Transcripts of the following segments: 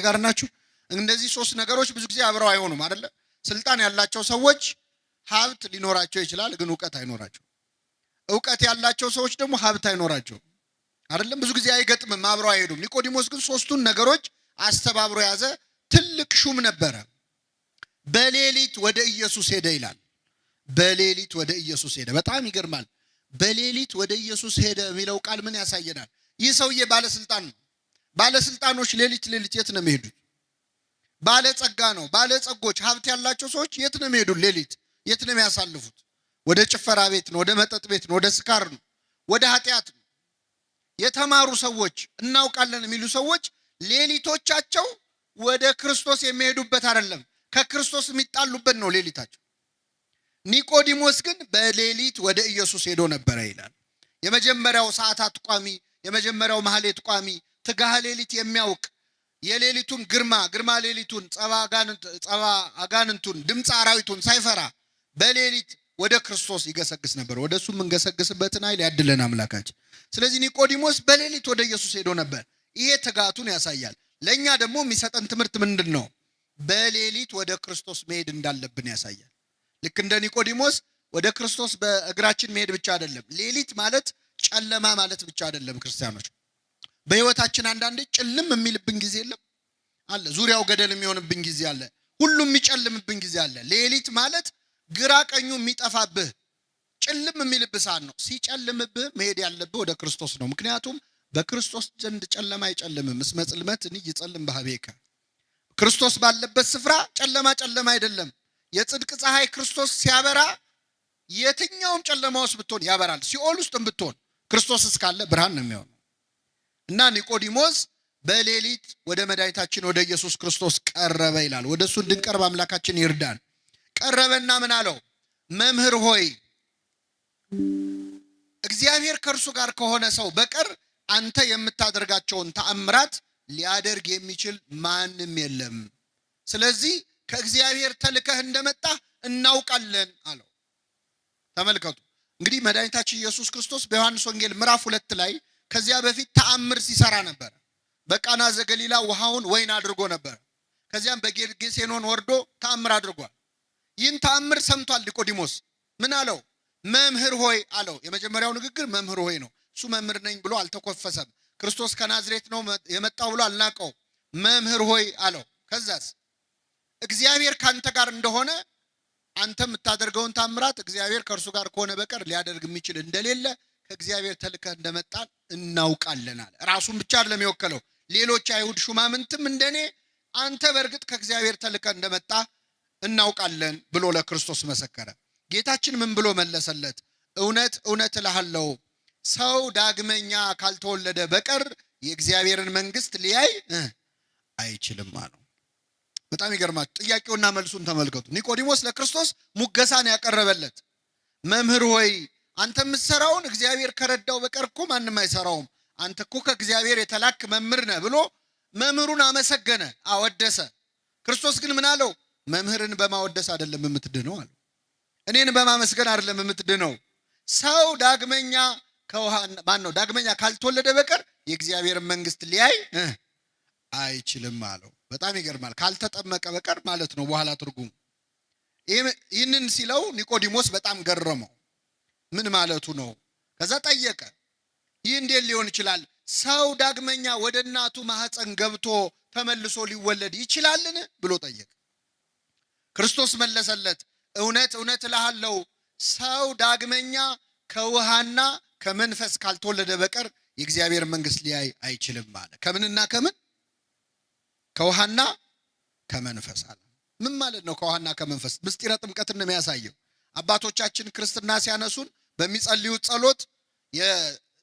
ጋር ናችሁ? እነዚህ ሶስት ነገሮች ብዙ ጊዜ አብረው አይሆኑም አይደለ? ስልጣን ያላቸው ሰዎች ሀብት ሊኖራቸው ይችላል፣ ግን ዕውቀት አይኖራቸው። ዕውቀት ያላቸው ሰዎች ደግሞ ሀብት አይኖራቸው አይደለም? ብዙ ጊዜ አይገጥምም፣ አብረው አይሄዱም። ኒቆዲሞስ ግን ሶስቱን ነገሮች አስተባብሮ ያዘ። ትልቅ ሹም ነበረ። በሌሊት ወደ ኢየሱስ ሄደ ይላል። በሌሊት ወደ ኢየሱስ ሄደ። በጣም ይገርማል። በሌሊት ወደ ኢየሱስ ሄደ የሚለው ቃል ምን ያሳየናል? ይህ ሰውዬ ባለስልጣን ነው። ባለስልጣኖች ሌሊት የት ነው የሚሄዱት? ባለጸጋ ነው። ባለጸጎች ሀብት ያላቸው ሰዎች የት ነው የሚሄዱት? ሌሊት የት ነው የሚያሳልፉት? ወደ ጭፈራ ቤት ነው፣ ወደ መጠጥ ቤት ነው፣ ወደ ስካር ነው፣ ወደ ኃጢአት ነው። የተማሩ ሰዎች እናውቃለን የሚሉ ሰዎች ሌሊቶቻቸው ወደ ክርስቶስ የሚሄዱበት አይደለም፣ ከክርስቶስ የሚጣሉበት ነው ሌሊታቸው። ኒቆዲሞስ ግን በሌሊት ወደ ኢየሱስ ሄዶ ነበረ ይላል። የመጀመሪያው ሰዓታት ቋሚ፣ የመጀመሪያው ማህሌት ቋሚ፣ ትጋሃ ሌሊት የሚያውቅ የሌሊቱን ግርማ ሌሊቱን ጸባ አጋንንቱን ድምፅ አራዊቱን ሳይፈራ በሌሊት ወደ ክርስቶስ ይገሰግስ ነበር። ወደ እሱ የምንገሰግስበትን ኃይል ያድለን አምላካችን። ስለዚህ ኒቆዲሞስ በሌሊት ወደ ኢየሱስ ሄዶ ነበር። ይሄ ትጋቱን ያሳያል። ለእኛ ደግሞ የሚሰጠን ትምህርት ምንድን ነው? በሌሊት ወደ ክርስቶስ መሄድ እንዳለብን ያሳያል። ልክ እንደ ኒቆዲሞስ ወደ ክርስቶስ በእግራችን መሄድ ብቻ አይደለም። ሌሊት ማለት ጨለማ ማለት ብቻ አይደለም። ክርስቲያኖች በህይወታችን አንዳንዴ ጭልም የሚልብን ጊዜ የለም አለ። ዙሪያው ገደል የሚሆንብን ጊዜ አለ። ሁሉም የሚጨልምብን ጊዜ አለ። ሌሊት ማለት ግራ ቀኙ የሚጠፋብህ ጭልም የሚልብህ ሰዓት ነው። ሲጨልምብህ መሄድ ያለብህ ወደ ክርስቶስ ነው። ምክንያቱም በክርስቶስ ዘንድ ጨለማ አይጨልምም። እስመ ጽልመት ይጸልም በኀቤከ። ክርስቶስ ባለበት ስፍራ ጨለማ አይደለም። የጽድቅ ፀሐይ ክርስቶስ ሲያበራ የትኛውም ጨለማ ውስጥ ብትሆን ያበራል። ሲኦል ውስጥ ብትሆን ክርስቶስ እስካለ ብርሃን ነው የሚሆነው። እና ኒቆዲሞስ በሌሊት ወደ መድኃኒታችን ወደ ኢየሱስ ክርስቶስ ቀረበ ይላል። ወደ እሱ እንድንቀርብ አምላካችን ይርዳን። ቀረበና ምን አለው? መምህር ሆይ እግዚአብሔር ከእርሱ ጋር ከሆነ ሰው በቀር አንተ የምታደርጋቸውን ተአምራት ሊያደርግ የሚችል ማንም የለም። ስለዚህ ከእግዚአብሔር ተልከህ እንደመጣ እናውቃለን አለው። ተመልከቱ እንግዲህ መድኃኒታችን ኢየሱስ ክርስቶስ በዮሐንስ ወንጌል ምዕራፍ 2 ላይ ከዚያ በፊት ተአምር ሲሰራ ነበር። በቃና ዘገሊላ ውሃውን ወይን አድርጎ ነበር። ከዚያም በጌርጌሴኖን ወርዶ ተአምር አድርጓል። ይህን ተአምር ሰምቷል ኒቆዲሞስ። ምን አለው? መምህር ሆይ አለው። የመጀመሪያው ንግግር መምህር ሆይ ነው። እሱ መምህር ነኝ ብሎ አልተኮፈሰም። ክርስቶስ ከናዝሬት ነው የመጣው ብሎ አልናቀው። መምህር ሆይ አለው። ከዛስ እግዚአብሔር ካንተ ጋር እንደሆነ አንተ የምታደርገውን ታምራት እግዚአብሔር ከእርሱ ጋር ከሆነ በቀር ሊያደርግ የሚችል እንደሌለ ከእግዚአብሔር ተልከህ እንደመጣን እናውቃለን አለ። ራሱን ብቻ አይደለም የወከለው፣ ሌሎች አይሁድ ሹማምንትም እንደኔ አንተ በእርግጥ ከእግዚአብሔር ተልከህ እንደመጣ እናውቃለን ብሎ ለክርስቶስ መሰከረ። ጌታችን ምን ብሎ መለሰለት? እውነት እውነት እልሃለሁ ሰው ዳግመኛ ካልተወለደ በቀር የእግዚአብሔርን መንግስት ሊያይ አይችልም አለው። በጣም ይገርማል። ጥያቄውና መልሱን ተመልከቱ። ኒቆዲሞስ ለክርስቶስ ሙገሳን ያቀረበለት መምህር ሆይ አንተ የምትሰራውን እግዚአብሔር ከረዳው በቀር እኮ ማንም አይሰራውም። አንተ እኮ ከእግዚአብሔር የተላክ መምህር ነህ ብሎ መምህሩን አመሰገነ፣ አወደሰ። ክርስቶስ ግን ምን አለው? መምህርን በማወደስ አይደለም የምትድነው አለ። እኔን በማመስገን አይደለም የምትድነው። ሰው ዳግመኛ ዳግመኛ ካልተወለደ በቀር የእግዚአብሔርን መንግስት ሊያይ አይችልም አለው። በጣም ይገርማል። ካልተጠመቀ በቀር ማለት ነው በኋላ ትርጉሙ። ይህንን ሲለው ኒቆዲሞስ በጣም ገረመው። ምን ማለቱ ነው? ከዛ ጠየቀ። ይህ እንዴት ሊሆን ይችላል? ሰው ዳግመኛ ወደ እናቱ ማህፀን ገብቶ ተመልሶ ሊወለድ ይችላልን ብሎ ጠየቀ። ክርስቶስ መለሰለት፣ እውነት እውነት እልሃለሁ ሰው ዳግመኛ ከውሃና ከመንፈስ ካልተወለደ በቀር የእግዚአብሔር መንግስት ሊያይ አይችልም አለ። ከምንና ከምን? ከውሃና ከመንፈስ አለ። ምን ማለት ነው ከውሃና ከመንፈስ? ምስጢረ ጥምቀትን ነው የሚያሳየው። አባቶቻችን ክርስትና ሲያነሱን በሚጸልዩት ጸሎት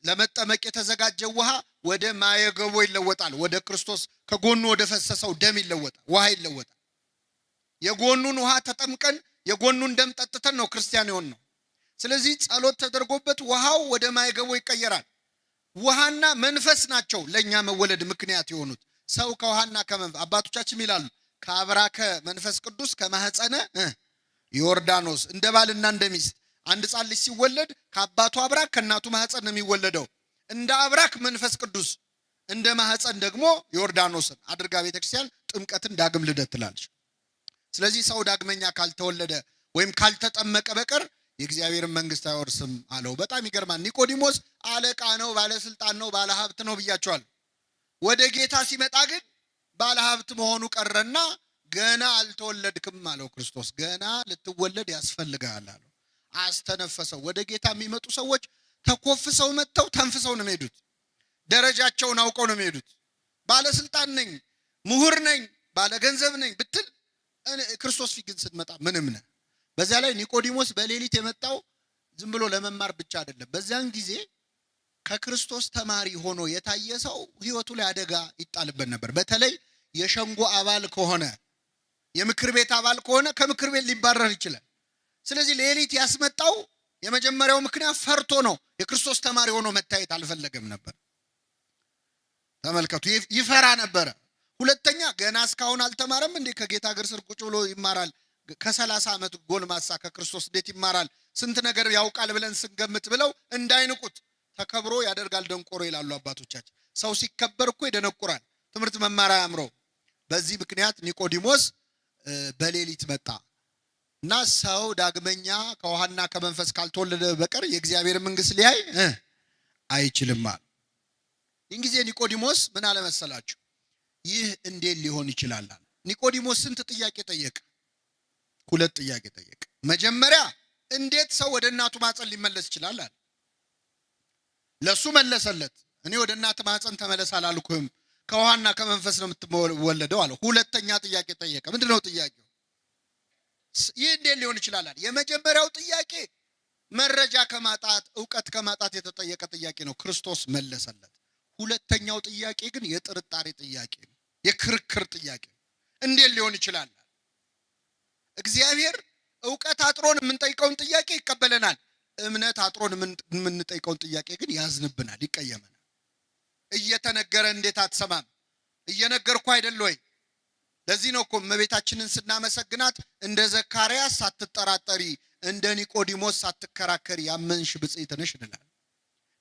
ለመጠመቅ የተዘጋጀው ውሃ ወደ ማየገቦ ይለወጣል። ወደ ክርስቶስ ከጎኑ ወደ ፈሰሰው ደም ይለወጣል፣ ውሃ ይለወጣል። የጎኑን ውሃ ተጠምቀን የጎኑን ደም ጠጥተን ነው ክርስቲያን የሆን ነው። ስለዚህ ጸሎት ተደርጎበት ውሃው ወደ ማየገቦ ይቀየራል። ውሃና መንፈስ ናቸው ለኛ መወለድ ምክንያት የሆኑት። ሰው ከውሃና ከመንፈስ አባቶቻችን ይላሉ ከአብራከ መንፈስ ቅዱስ ከማህፀነ ዮርዳኖስ እንደ ባልና እንደ ሚስት አንድ ሕፃን ልጅ ሲወለድ ከአባቱ አብራክ ከእናቱ ማህፀን ነው የሚወለደው። እንደ አብራክ መንፈስ ቅዱስ እንደ ማህፀን ደግሞ ዮርዳኖስን አድርጋ ቤተክርስቲያን ጥምቀትን ዳግም ልደት ትላለች። ስለዚህ ሰው ዳግመኛ ካልተወለደ ወይም ካልተጠመቀ በቀር የእግዚአብሔርን መንግስት አይወርስም አለው። በጣም ይገርማል። ኒቆዲሞስ አለቃ ነው፣ ባለስልጣን ነው፣ ባለሀብት ነው ብያቸዋል። ወደ ጌታ ሲመጣ ግን ባለሀብት መሆኑ ቀረና ገና አልተወለድክም አለው ክርስቶስ። ገና ልትወለድ ያስፈልጋል አለው። አስተነፈሰው። ወደ ጌታ የሚመጡ ሰዎች ተኮፍሰው መጥተው ተንፍሰው ነው የሚሄዱት። ደረጃቸውን አውቀው ነው የሚሄዱት። ባለስልጣን ነኝ፣ ምሁር ነኝ፣ ባለገንዘብ ነኝ ብትል ክርስቶስ ፊት ግን ስትመጣ ምንም ነህ። በዚያ ላይ ኒቆዲሞስ በሌሊት የመጣው ዝም ብሎ ለመማር ብቻ አይደለም። በዚያን ጊዜ ከክርስቶስ ተማሪ ሆኖ የታየ ሰው ህይወቱ ላይ አደጋ ይጣልበት ነበር። በተለይ የሸንጎ አባል ከሆነ፣ የምክር ቤት አባል ከሆነ ከምክር ቤት ሊባረር ይችላል። ስለዚህ ሌሊት ያስመጣው የመጀመሪያው ምክንያት ፈርቶ ነው። የክርስቶስ ተማሪ ሆኖ መታየት አልፈለገም ነበር። ተመልከቱ፣ ይፈራ ነበረ። ሁለተኛ ገና እስካሁን አልተማረም እንዴ? ከጌታ እግር ስር ቁጭ ብሎ ይማራል። ከ30 ዓመት ጎልማሳ ከክርስቶስ እንዴት ይማራል? ስንት ነገር ያውቃል ብለን ስንገምት ብለው እንዳይንቁት ተከብሮ ያደርጋል ደንቆሮ ይላሉ አባቶቻችን። ሰው ሲከበር እኮ ይደነቁራል፣ ትምህርት መማር አያምረው። በዚህ ምክንያት ኒቆዲሞስ በሌሊት መጣ እና ሰው ዳግመኛ ከውሃና ከመንፈስ ካልተወለደ በቀር የእግዚአብሔር መንግስት ሊያይ አይችልም አለ። ይህን ጊዜ ኒቆዲሞስ ምን አለ መሰላችሁ? ይህ እንዴት ሊሆን ይችላል? ኒቆዲሞስ ስንት ጥያቄ ጠየቀ? 2 ጥያቄ ጠየቀ። መጀመሪያ እንዴት ሰው ወደ እናቱ ማህፀን ሊመለስ ይችላል አለ። ለሱ መለሰለት። እኔ ወደ እናት ማህፀን ተመለስ አላልኩም፣ ከውሃና ከመንፈስ ነው የምትወለደው አለ። ሁለተኛ ጥያቄ ጠየቀ። ምንድነው ጥያቄው? ይህ እንዴት ሊሆን ይችላል አለ። የመጀመሪያው ጥያቄ መረጃ ከማጣት እውቀት ከማጣት የተጠየቀ ጥያቄ ነው። ክርስቶስ መለሰለት። ሁለተኛው ጥያቄ ግን የጥርጣሬ ጥያቄ ነው፣ የክርክር ጥያቄ ነው። እንዴት ሊሆን ይችላል? እግዚአብሔር እውቀት አጥሮን የምንጠይቀውን ጥያቄ ይቀበለናል። እምነት አጥሮን የምንጠይቀውን ጥያቄ ግን ያዝንብናል፣ ይቀየመናል። እየተነገረ እንዴት አትሰማም? እየነገርኩ አይደል ወይ? ለዚህ ነው እኮ እመቤታችንን ስናመሰግናት እንደ ዘካርያስ ሳትጠራጠሪ፣ እንደ ኒቆዲሞስ ሳትከራከሪ ያመንሽ ብፅዕት ነሽ እንላለን።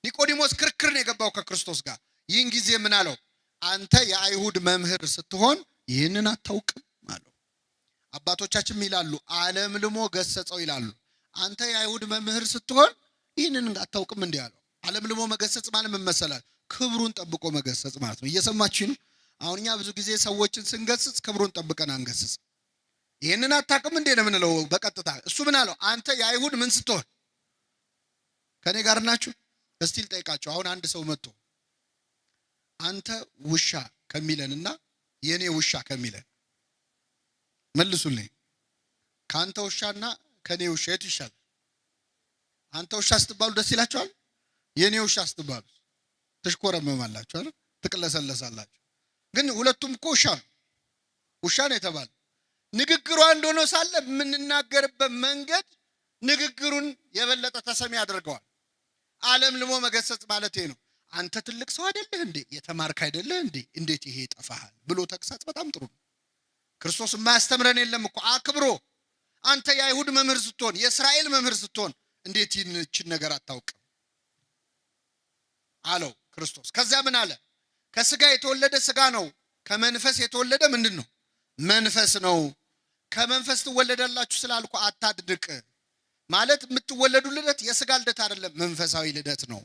ኒቆዲሞስ ክርክር ነው የገባው ከክርስቶስ ጋር። ይህን ጊዜ ምን አለው? አንተ የአይሁድ መምህር ስትሆን ይህንን አታውቅም አለው። አባቶቻችን ይላሉ ዓለም ልሞ ገሰጸው ይላሉ። አንተ የአይሁድ መምህር ስትሆን ይህንን አታውቅም እንዲህ አለው። ዓለም ልሞ መገሰጽ ማለት ምን መሰላል? ክብሩን ጠብቆ መገሰጽ ማለት ነው። እየሰማችሁ ነው? አሁን እኛ ብዙ ጊዜ ሰዎችን ስንገስጽ ክብሩን ጠብቀን አንገስጽ። ይህንን አታውቅም እንዴ ነው የምንለው በቀጥታ። እሱ ምን አለው? አንተ የአይሁድ ምን ስትሆን? ከኔ ጋር ናችሁ? እስቲ ልጠይቃችሁ። አሁን አንድ ሰው መጥቶ አንተ ውሻ ከሚለንና የኔ ውሻ ከሚለን መልሱልኝ። ካንተ ውሻና ከኔ ውሻ የቱ ይሻላል? አንተ ውሻ ስትባሉ ደስ ይላችኋል? የኔ ውሻ ስትባሉ ትሽኮረመማላችሁ አይደል? ትቅለሰለሳላችሁ። ግን ሁለቱም እኮ ውሻ ነው የተባለ። ንግግሩ አንድ ሆኖ ሳለ የምንናገርበት መንገድ ንግግሩን የበለጠ ተሰሚ ያደርገዋል። ዓለም ልሞ መገሰጽ ማለት ነው። አንተ ትልቅ ሰው አይደለህ እንዴ? የተማርክ አይደለህ እንዴ? እንዴት ይሄ ይጠፋሃል ብሎ ተግሳጽ በጣም ጥሩ ነው። ክርስቶስ የማያስተምረን የለም እኮ አክብሮ። አንተ የአይሁድ መምህር ስትሆን፣ የእስራኤል መምህር ስትሆን እንዴት ይህችን ነገር አታውቅም አለው ክርስቶስ። ከዚያ ምን አለ? ከስጋ የተወለደ ስጋ ነው፣ ከመንፈስ የተወለደ ምንድን ነው? መንፈስ ነው። ከመንፈስ ትወለዳላችሁ ስላልኩ አታድንቅ። ማለት የምትወለዱ ልደት የስጋ ልደት አይደለም፣ መንፈሳዊ ልደት ነው።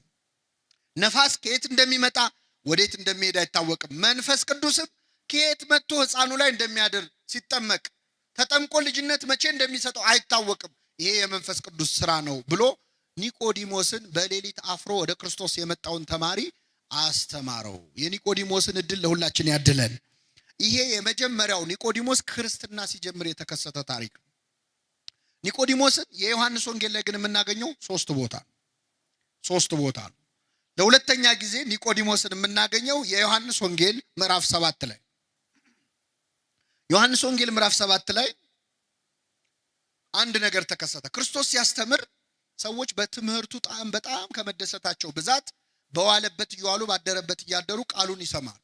ነፋስ ከየት እንደሚመጣ ወዴት እንደሚሄድ አይታወቅም። መንፈስ ቅዱስም ከየት መጥቶ ሕፃኑ ላይ እንደሚያድር ሲጠመቅ ተጠምቆ ልጅነት መቼ እንደሚሰጠው አይታወቅም። ይሄ የመንፈስ ቅዱስ ስራ ነው ብሎ ኒቆዲሞስን በሌሊት አፍሮ ወደ ክርስቶስ የመጣውን ተማሪ አስተማረው። የኒቆዲሞስን እድል ለሁላችን ያድለን። ይሄ የመጀመሪያው ኒቆዲሞስ ክርስትና ሲጀምር የተከሰተ ታሪክ ነው። ኒቆዲሞስን የዮሐንስ ወንጌል ላይ ግን የምናገኘው 3 ቦታ ነው። ለሁለተኛ ጊዜ ኒቆዲሞስን የምናገኘው የዮሐንስ ወንጌል ምዕራፍ 7 ላይ። ዮሐንስ ወንጌል ምዕራፍ 7 ላይ አንድ ነገር ተከሰተ። ክርስቶስ ሲያስተምር ሰዎች በትምህርቱ ጣዕም በጣም ከመደሰታቸው ብዛት በዋለበት እየዋሉ ባደረበት እያደሩ ቃሉን ይሰማሉ።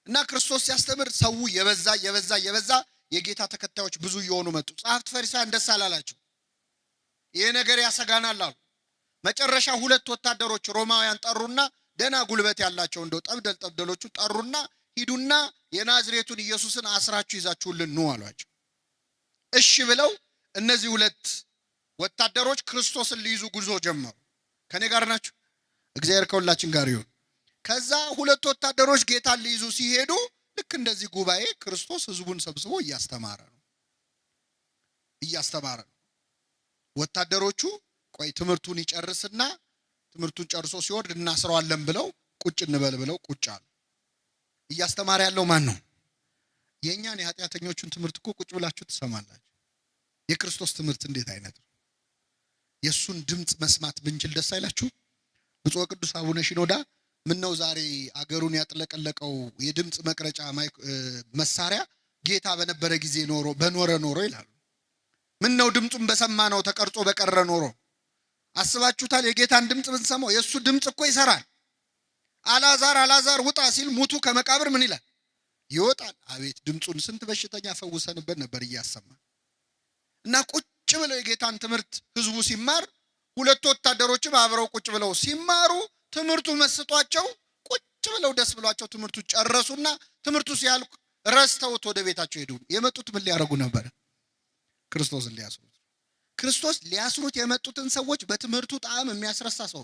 እና ክርስቶስ ሲያስተምር ሰው የበዛ የጌታ ተከታዮች ብዙ እየሆኑ መጡ። ጸሐፍት ፈሪሳውያን ደስ አላላቸው። ይሄ ነገር ያሰጋናል አሉ። መጨረሻ 2 ወታደሮች ሮማውያን ጠሩና ደና ጉልበት ያላቸው እንደው ጠብደሎቹ ጠሩና ሂዱና የናዝሬቱን ኢየሱስን አስራችሁ ይዛችሁልን ኑ አሏቸው። እሺ ብለው እነዚህ ሁለት ወታደሮች ክርስቶስን ሊይዙ ጉዞ ጀመሩ። ከኔ ጋር ናችሁ? እግዚአብሔር ከሁላችን ጋር ይሁን። ከዛ ሁለት ወታደሮች ጌታን ሊይዙ ሲሄዱ ልክ እንደዚህ ጉባኤ ክርስቶስ ህዝቡን ሰብስቦ እያስተማረ ነው። ወታደሮቹ ቆይ ትምህርቱን ይጨርስና ትምህርቱን ጨርሶ ሲወርድ እናስረዋለን ብለው ቁጭ እንበል ብለው ቁጭ አሉ። እያስተማረ ያለው ማን ነው? የኛን የኃጢአተኞቹን ትምህርት እኮ ቁጭ ብላችሁ ትሰማላችሁ። የክርስቶስ ትምህርት እንዴት አይነት ነው? የሱን ድምጽ መስማት ብንችል ደስ አይላችሁ? ብፁዕ ቅዱስ አቡነ ሺኖዳ ምነው ዛሬ አገሩን ያጥለቀለቀው የድምጽ መቅረጫ መሳሪያ ጌታ በነበረ ጊዜ በኖረ ኖሮ ይላሉ። ምነው ድምጹን በሰማ ነው ተቀርጾ በቀረ ኖሮ። አስባችሁታል? የጌታን ድምጽ ብንሰማው የሱ ድምጽ እኮ ይሰራል። አላዛር ውጣ ሲል ሙቱ ከመቃብር ምን ይላል? ይወጣል። አቤት ድምጹን! ስንት በሽተኛ ፈውሰንበት ነበር እያሰማ እና ቁጭ ብለው የጌታን ትምህርት ህዝቡ ሲማር ሁለት ወታደሮችም አብረው ቁጭ ብለው ሲማሩ ትምህርቱ መስጧቸው ቁጭ ብለው ደስ ብሏቸው ትምህርቱ ጨረሱና ትምህርቱ ሲያልቅ ረስተውት ወደ ቤታቸው ሄዱ። የመጡት ምን ሊያረጉ ነበር? ክርስቶስን ሊያስሩት። ክርስቶስ ሊያስሩት የመጡትን ሰዎች በትምህርቱ ጣዕም የሚያስረሳ ሰው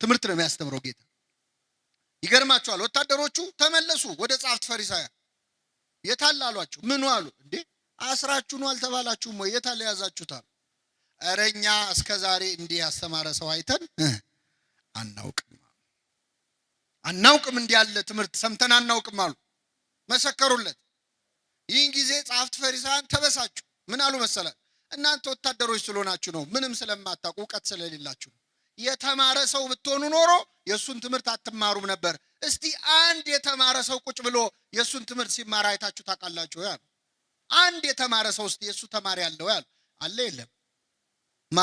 ትምህርት ነው የሚያስተምረው ጌታ። ይገርማቸዋል። ወታደሮቹ ተመለሱ ወደ ጻፍት ፈሪሳውያን። የታል አሏቸው። ምን አሉ? እንዴ አስራችሁ ነው አልተባላችሁም ወይ? የታል ያዛችሁታል? እረኛ እስከዛሬ እንዲህ ያስተማረ ሰው አይተን አናውቅም እንዲህ ያለ ትምህርት ሰምተን አናውቅም አሉ። መሰከሩለት። ይህን ጊዜ ጻፍት ፈሪሳውያን ተበሳጩ። ምን አሉ መሰላል? እናንተ ወታደሮች ስለሆናችሁ ነው፣ ምንም ስለማታውቁ እውቀት ስለሌላችሁ ነው። የተማረ ሰው ብትሆኑ ኖሮ የሱን ትምህርት አትማሩም ነበር። እስቲ አንድ የተማረ ሰው ቁጭ ብሎ የሱን ትምህርት ሲማር አይታችሁ ታውቃላችሁ? ያሉ አንድ የተማረ ሰው እስቲ የሱ ተማሪ ያለው ያሉ አለ? የለም። ማ?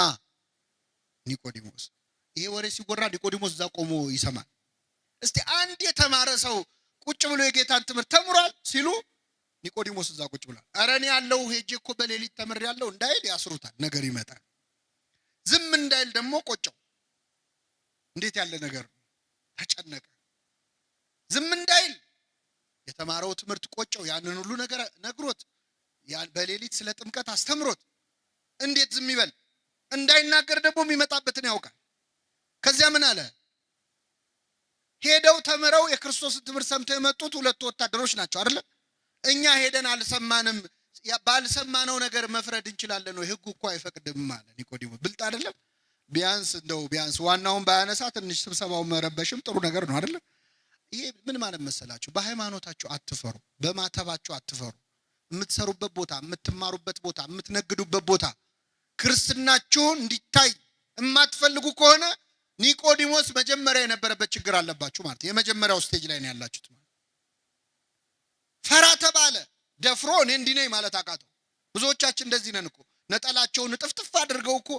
ኒቆዲሞስ። ይሄ ወሬ ሲወራ ኒቆዲሞስ እዛ ቆሞ ይሰማል። እስቲ አንድ የተማረ ሰው ቁጭ ብሎ የጌታን ትምህርት ተምሯል ሲሉ ኒቆዲሞስ እዛ ቁጭ ብሏል። ኧረ እኔ ያለው ሄጄ እኮ በሌሊት ተምሬያለሁ እንዳይል ያስሩታል። ነገር ይመጣል። ዝም እንዳይል ደግሞ ቆጨው። እንዴት ያለ ነገር ነው! ተጨነቀ። ዝም እንዳይል የተማረው ትምህርት ቆጨው። ያንን ሁሉ ነገር ነግሮት በሌሊት ስለ ጥምቀት አስተምሮት እንዴት ዝም ይበል? እንዳይናገር ደግሞ የሚመጣበትን ያውቃል። ከዚያ ምን አለ? ሄደው ተምረው የክርስቶስን ትምህርት ሰምተው የመጡት ሁለት ወታደሮች ናቸው አይደል? እኛ ሄደን አልሰማንም፣ ባልሰማነው ነገር መፍረድ እንችላለን ወይ? ህጉ እኮ አይፈቅድም አለ ኒቆዲሞስ። ብልጥ አይደለም? ቢያንስ ዋናውን ባያነሳ ትንሽ ስብሰባውን መረበሽም ጥሩ ነገር ነው አይደል? ይሄ ምን ማለት መሰላችሁ? በሃይማኖታችሁ አትፈሩ፣ በማተባችሁ አትፈሩ። የምትሰሩበት ቦታ፣ የምትማሩበት ቦታ፣ የምትነግዱበት ቦታ ክርስትናችሁን እንዲታይ የማትፈልጉ ከሆነ ኒቆዲሞስ መጀመሪያ የነበረበት ችግር አለባችሁ ማለት ነው። የመጀመሪያው ስቴጅ ላይ ነው ያላችሁት ማለት። ፈራ ተባለ፣ ደፍሮ እኔ እንዲህ ነኝ ማለት አቃተው። ብዙዎቻችን እንደዚህ ነን እኮ። ነጠላቸውን ጥፍጥፍ አድርገው እኮ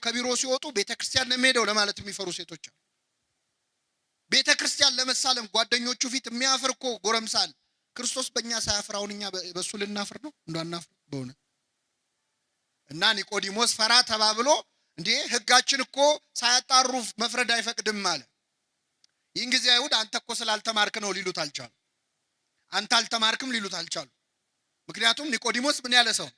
ከቢሮ ሲወጡ ቤተክርስቲያን ነው የሚሄደው ለማለት የሚፈሩ ሴቶች አሉ። ቤተክርስቲያን ለመሳለም ጓደኞቹ ፊት የሚያፍር እኮ ጎረምሳል። ክርስቶስ በእኛ ሳያፍራውን እኛ በሱ ልናፍር ነው? እንዳናፍር በእውነት። እና ኒቆዲሞስ ፈራ ተባብሎ እንዴ ህጋችን እኮ ሳያጣሩ መፍረድ አይፈቅድም አለ። ይህን ጊዜ አይሁድ አንተ እኮ ስላልተማርክ ነው ሊሉት አልቻሉ። አንተ አልተማርክም ሊሉት አልቻሉ። ምክንያቱም ኒቆዲሞስ ምን ያለ ሰው?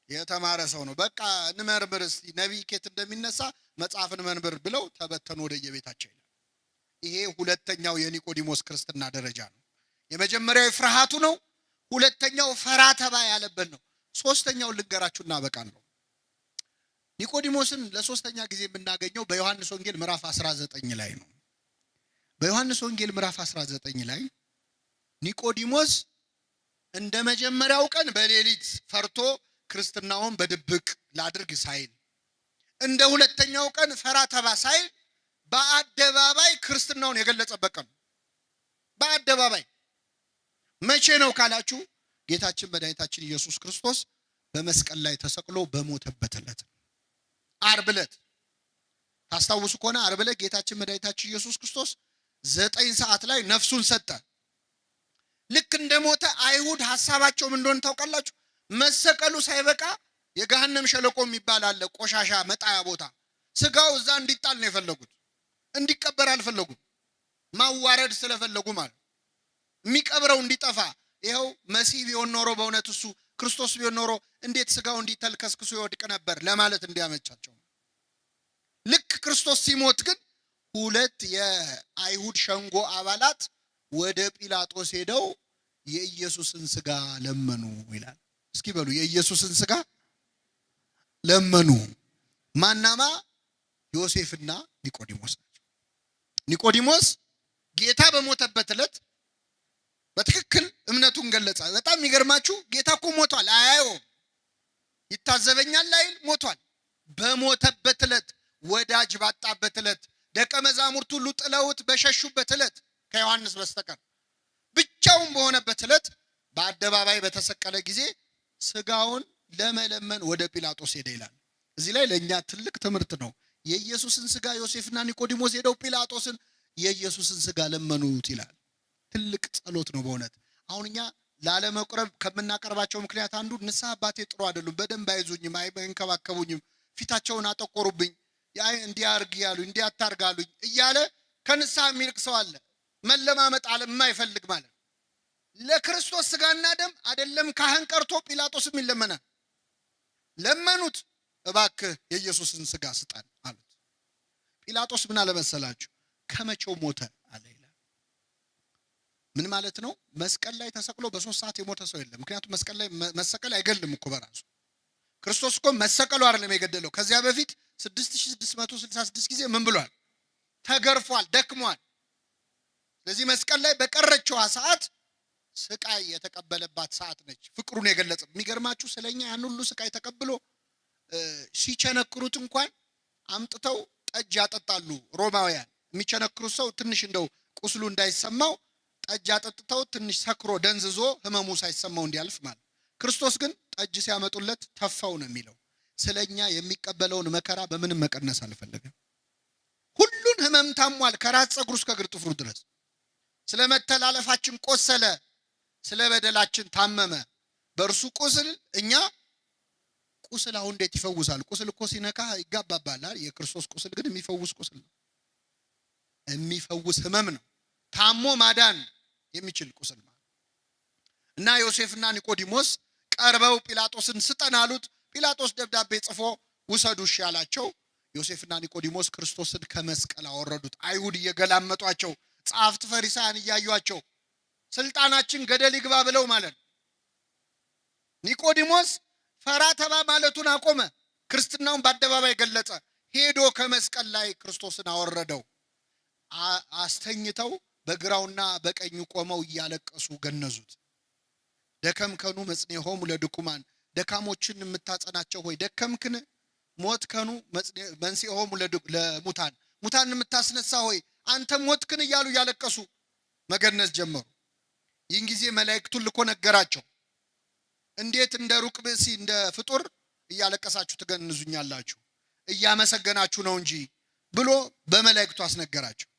የተማረ ሰው ነው። በቃ እንመርምር እስቲ ነቢይ ከየት እንደሚነሳ መጽሐፍን መንብር ብለው ተበተኑ ወደ የቤታቸው። ይሄ ሁለተኛው የኒቆዲሞስ ክርስትና ደረጃ ነው። የመጀመሪያው ፍርሃቱ ነው። ሁለተኛው ፈራ ተባ ያለበት ነው። ሶስተኛው ልንገራችሁና በቃለሁ። ኒቆዲሞስን ለሶስተኛ ጊዜ የምናገኘው በዮሐንስ ወንጌል ምዕራፍ 19 ላይ ነው። በዮሐንስ ወንጌል ምዕራፍ 19 ላይ ኒቆዲሞስ እንደ መጀመሪያው ቀን በሌሊት ፈርቶ ክርስትናውን በድብቅ ላድርግ ሳይል፣ እንደ ሁለተኛው ቀን ፈራ ተባ ሳይል በአደባባይ ክርስትናውን የገለጸበት ቀን። በአደባባይ መቼ ነው ካላችሁ ጌታችን መድኃኒታችን ኢየሱስ ክርስቶስ በመስቀል ላይ ተሰቅሎ በሞተበት ዕለት ዓርብ ዕለት። ታስታውሱ ከሆነ ዓርብ ዕለት ጌታችን መድኃኒታችን ኢየሱስ ክርስቶስ 9 ሰዓት ላይ ነፍሱን ሰጠ። ልክ እንደሞተ አይሁድ ሐሳባቸው ምን እንደሆነ ታውቃላችሁ? መሰቀሉ ሳይበቃ የገሃነም ሸለቆ የሚባል አለ፣ ቆሻሻ መጣያ ቦታ። ስጋው እዛ እንዲጣል ነው የፈለጉት፣ እንዲቀበር አልፈለጉም። ማዋረድ ስለፈለጉ ማለት የሚቀብረው እንዲጠፋ። ይኸው መሲህ ቢሆን ኖሮ በእውነት እሱ ክርስቶስ ቢሆን ኖሮ እንዴት ስጋው እንዲተልከስክሱ ይወድቅ ነበር ለማለት እንዲያመቻቸው። ልክ ክርስቶስ ሲሞት ግን ሁለት የአይሁድ ሸንጎ አባላት ወደ ጲላጦስ ሄደው የኢየሱስን ስጋ ለመኑ ይላል። እስኪ በሉ የኢየሱስን ስጋ ለመኑ። ማናማ? ዮሴፍና ኒቆዲሞስ ናቸው። ኒቆዲሞስ ጌታ በሞተበት ዕለት በትክክል እምነቱን ገለጸ። በጣም የሚገርማችሁ ጌታ እኮ ሞቷል፣ አያየውም፣ ይታዘበኛል አይል፣ ሞቷል። በሞተበት ዕለት፣ ወዳጅ ባጣበት ዕለት፣ ደቀ መዛሙርት ሁሉ ጥለውት በሸሹበት ዕለት ከዮሐንስ በስተቀር ብቻውን በሆነበት ዕለት በአደባባይ በተሰቀለ ጊዜ ስጋውን ለመለመን ወደ ጲላጦስ ሄደ ይላል። እዚህ ላይ ለእኛ ትልቅ ትምህርት ነው። የኢየሱስን ስጋ ዮሴፍና ኒቆዲሞስ ሄደው ጲላጦስን የኢየሱስን ስጋ ለመኑት ይላል። ትልቅ ጸሎት ነው በእውነት። አሁን እኛ ላለመቁረብ ከምናቀርባቸው ምክንያት አንዱ ንስሐ አባቴ ጥሩ አይደሉም፣ በደንብ አይዙኝም፣ አይንከባከቡኝም፣ ፊታቸውን አጠቆሩብኝ፣ እንዲያርግ ያሉኝ እንዲያታርጋሉኝ እያለ ከንስሐ የሚልቅ ሰው አለ። መለማመጥ አለ የማይፈልግ ማለት። ለክርስቶስ ስጋና ደም አይደለም ካህን ቀርቶ ጲላጦስም ይለመናል። ለመኑት፣ እባክህ የኢየሱስን ስጋ ስጠን አሉት። ጲላጦስ ምን አለ መሰላችሁ? ከመቼው ሞተ አለ ይላል። ምን ማለት ነው? መስቀል ላይ ተሰቅሎ በ3 ሰዓት የሞተ ሰው የለም። ምክንያቱም መስቀል ላይ መሰቀል አይገልም እኮ በራሱ። ክርስቶስ እኮ መሰቀሉ አይደለም የገደለው። ከዚያ በፊት 6666 ጊዜ ምን ብሏል? ተገርፏል፣ ደክሟል። ስለዚህ መስቀል ላይ በቀረችዋ ሰዓት ስቃይ የተቀበለባት ሰዓት ነች። ፍቅሩን የገለጸ። የሚገርማችሁ ስለኛ ያን ሁሉ ስቃይ ተቀብሎ ሲቸነክሩት እንኳን አምጥተው ጠጅ ያጠጣሉ ሮማውያን። የሚቸነክሩት ሰው ትንሽ እንደው ቁስሉ እንዳይሰማው ጠጅ ያጠጥተው ትንሽ ሰክሮ ደንዝዞ ህመሙ ሳይሰማው እንዲያልፍ ማለት። ክርስቶስ ግን ጠጅ ሲያመጡለት ተፋው ነው የሚለው። ስለኛ የሚቀበለውን መከራ በምንም መቀነስ አልፈለገም። ሁሉን ህመም ታሟል፣ ከራስ ፀጉሩ እስከ እግር ጥፍሩ ድረስ። ስለ መተላለፋችን ቆሰለ፣ ስለ በደላችን ታመመ። በእርሱ ቁስል እኛ ቁስል አሁን እንዴት ይፈውሳል? ቁስል እኮ ሲነካ ይጋባባል። የክርስቶስ ቁስል ግን የሚፈውስ ቁስል ነው። የሚፈውስ ህመም ነው። ታሞ ማዳን የሚችል ቁስል ማለት እና ዮሴፍና ኒቆዲሞስ ቀርበው ጲላጦስን ስጠን አሉት። ጲላጦስ ደብዳቤ ጽፎ ውሰዱ እሺ ያላቸው። ዮሴፍና ኒቆዲሞስ ክርስቶስን ከመስቀል አወረዱት። አይሁድ እየገላመጧቸው፣ ጸሐፍት ፈሪሳውያን እያዩአቸው ስልጣናችን ገደል ይግባ ብለው ማለት ነው። ኒቆዲሞስ ፈራ ተባ ማለቱን አቆመ። ክርስትናውን በአደባባይ ገለጸ። ሄዶ ከመስቀል ላይ ክርስቶስን አወረደው። አስተኝተው በግራውና በቀኙ ቆመው እያለቀሱ ገነዙት። ደከምከኑ መጽኔሆሙ ለድኩማን፣ ደካሞችን የምታጸናቸው ሆይ ደከምክን? ሞትከኑ መንሥኤሆሙ ለሙታን፣ ሙታን የምታስነሳ ሆይ አንተ ሞትክን? እያሉ እያለቀሱ መገነዝ ጀመሩ። ይህን ጊዜ መላእክቱን ልኮ ነገራቸው። እንዴት እንደ ሩቅ ብእሲ እንደ ፍጡር እያለቀሳችሁ ትገንዙኛላችሁ? እያመሰገናችሁ ነው እንጂ ብሎ በመላእክቱ አስነገራቸው።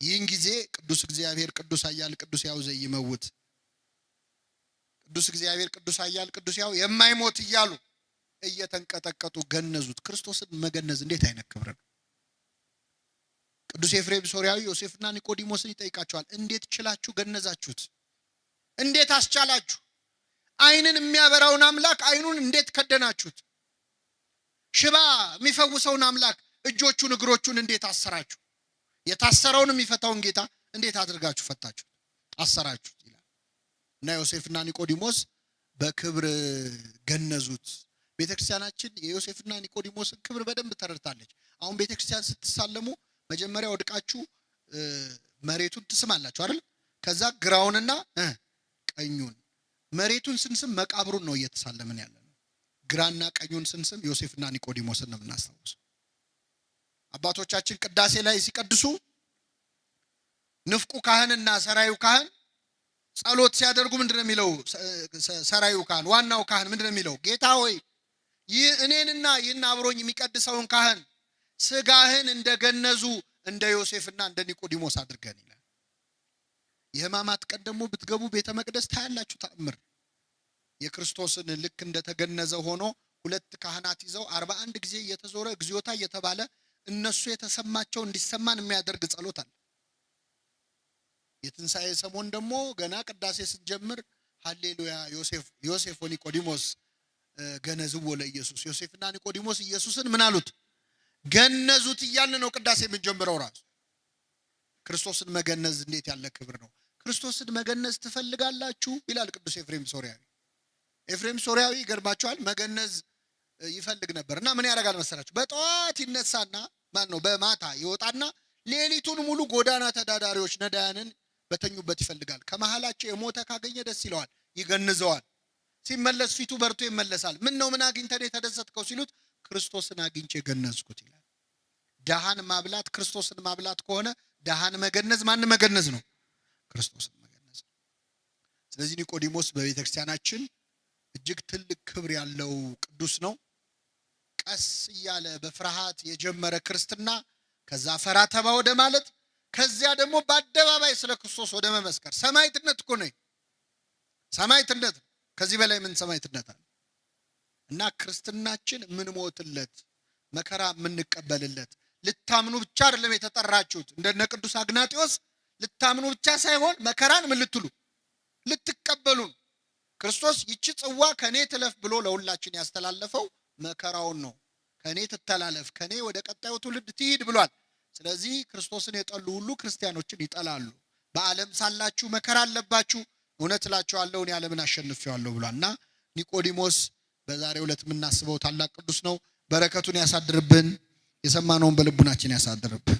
ይህን ጊዜ ቅዱስ እግዚአብሔር ቅዱስ ኃያል ቅዱስ ሕያው ዘኢይመውት፣ ቅዱስ እግዚአብሔር ቅዱስ ኃያል ቅዱስ ሕያው የማይሞት እያሉ እየተንቀጠቀጡ ገነዙት። ክርስቶስን መገነዝ እንዴት አይነት ክብር ነው! ቅዱስ ኤፍሬም ሶርያዊ ዮሴፍና ኒቆዲሞስን ይጠይቃቸዋል። እንዴት ችላችሁ ገነዛችሁት? እንዴት አስቻላችሁ? አይንን የሚያበራውን አምላክ አይኑን እንዴት ከደናችሁት? ሽባ የሚፈውሰውን አምላክ እጆቹን እግሮቹን እንዴት አሰራችሁ? የታሰረውን የሚፈታውን ጌታ እንዴት አድርጋችሁ ፈታችሁት አሰራችሁት ይላል። እና ዮሴፍና ኒቆዲሞስ በክብር ገነዙት። ቤተክርስቲያናችን የዮሴፍና ኒቆዲሞስን ክብር በደንብ ተረድታለች። አሁን ቤተክርስቲያን ስትሳለሙ መጀመሪያ ወድቃችሁ መሬቱን ትስማላችሁ አይደል? ከዛ ግራውንና ቀኙን። መሬቱን ስንስም መቃብሩን ነው እየተሳለምን ያለ ነው። ግራና ቀኙን ስንስም ዮሴፍና ኒቆዲሞስን ነው የምናስታውሰው። አባቶቻችን ቅዳሴ ላይ ሲቀድሱ ንፍቁ ካህንና ሰራዩ ካህን ጸሎት ሲያደርጉ ምንድነው የሚለው? ሰራዩ ካህን ዋናው ካህን ምንድነው የሚለው? ጌታ ሆይ ይህ እኔንና ይህን አብሮኝ የሚቀድሰውን ካህን ስጋህን እንደገነዙ እንደ ዮሴፍና እንደ ኒቆዲሞስ አድርገን ይላል። የሕማማት ቀን ደግሞ ብትገቡ ቤተ መቅደስ ታያላችሁ ተአምር። የክርስቶስን ልክ እንደተገነዘ ሆኖ 2 ካህናት ይዘው 41 ጊዜ እየተዞረ እግዚኦታ እየተባለ እነሱ የተሰማቸው እንዲሰማን የሚያደርግ ጸሎት አለ። የትንሣኤ ሰሞን ደግሞ ገና ቅዳሴ ስትጀምር ሃሌሉያ ዮሴፍ ወኒቆዲሞስ ገነዝዎ ለኢየሱስ፣ ዮሴፍና ኒቆዲሞስ ኢየሱስን ምን አሉት? ገነዙት እያልን ነው ቅዳሴ የምንጀምረው። ራሱ ክርስቶስን መገነዝ እንዴት ያለ ክብር ነው! ክርስቶስን መገነዝ ትፈልጋላችሁ ይላል ቅዱስ ኤፍሬም ሶርያዊ። ኤፍሬም ሶርያዊ ይገርማችኋል መገነዝ ይፈልግ ነበርና ምን ያደርጋል መሰላችሁ? በጠዋት ይነሳና በማታ ይወጣና ሌሊቱን ሙሉ ጎዳና ተዳዳሪዎች ነዳያንን በተኙበት ይፈልጋል። ከመሃላቸው የሞተ ካገኘ ደስ ይለዋል፣ ይገንዘዋል። ሲመለስ ፊቱ በርቶ ይመለሳል። ምን አግኝተህ የተደሰትከው ሲሉት ክርስቶስን አግኝቼ ገነዝኩት ይላል። ደሃን ማብላት ክርስቶስን ማብላት ከሆነ ደሃን መገነዝ ማን መገነዝ ነው? ክርስቶስን መገነዝ ነው። ስለዚህ ኒቆዲሞስ በቤተክርስቲያናችን እጅግ ትልቅ ክብር ያለው ቅዱስ ነው። ቀስ እያለ በፍርሃት የጀመረ ክርስትና ከዛ ፈራ ተባ ወደ ማለት ከዚያ ደግሞ በአደባባይ ስለ ክርስቶስ ወደ መመስከር ሰማዕትነት እኮ ነው። ሰማዕትነት ከዚህ በላይ ምን ሰማዕትነት አለ? እና ክርስትናችን ምን ሞትለት መከራ የምንቀበልለት ልታምኑ ብቻ አይደለም የተጠራችሁት። እንደነ ቅዱስ አግናጢዮስ ልታምኑ ብቻ ሳይሆን መከራን ምን ልትሉ ልትቀበሉ። ክርስቶስ ይቺ ጽዋ ከኔ ትለፍ ብሎ ለሁላችን ያስተላለፈው መከራውን ነው። ከኔ ትተላለፍ፣ ከኔ ወደ ቀጣዩ ትውልድ ትሂድ ብሏል። ስለዚህ ክርስቶስን የጠሉ ሁሉ ክርስቲያኖችን ይጠላሉ። በዓለም ሳላችሁ መከራ አለባችሁ፣ እውነት እላችኋለሁ እኔ ዓለምን አሸንፌዋለሁ ብሏልና ኒቆዲሞስ በዛሬው ዕለት የምናስበው ታላቅ ቅዱስ ነው። በረከቱን ያሳድርብን፣ የሰማነውን በልቡናችን ያሳድርብን።